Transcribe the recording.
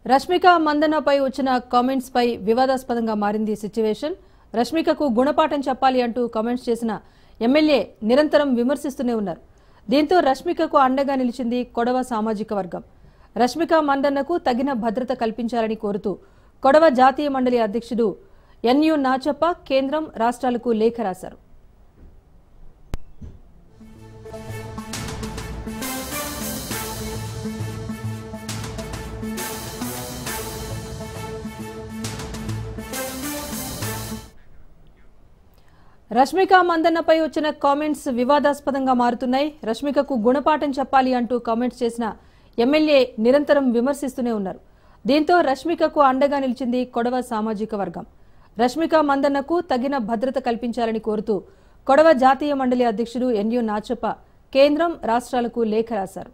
రష్మిక మందన్నపై వచ్చిన కామెంట్స్ పై వివాదాస్పదంగా మారింది సిచ్యువేషన్. రష్మికకు గుణపాఠం చెప్పాలి అంటూ కామెంట్స్ చేసిన ఎమ్మెల్యే నిరంతరం విమర్శిస్తూనే ఉన్నారు. దీంతో రష్మికకు అండగా నిలిచింది కొడవ సామాజిక వర్గం. రష్మిక మందన్నకు తగిన భద్రత కల్పించాలని కోరుతూ కొడవ జాతీయ మండలి అధ్యక్షుడు ఎన్యు నాచప్ప కేంద్రం రాష్ట్రాలకు లేఖ రాశారు. రష్మిక మందన్నపై వచ్చిన కామెంట్స్ వివాదాస్పదంగా మారుతున్నాయి. రష్మికకు గుణపాఠం చెప్పాలి అంటూ కామెంట్స్ చేసిన ఎమ్మెల్యే నిరంతరం విమర్శిస్తూనే ఉన్నారు. దీంతో రష్మికకు అండగా నిలిచింది కొడవ సామాజిక వర్గం. రష్మిక మందన్నకు తగిన భద్రత కల్పించాలని కోరుతూ కొడవ జాతీయ మండలి అధ్యక్షుడు ఎన్యు నాచప్ప కేంద్రం రాష్ట్రాలకు లేఖ రాశారు.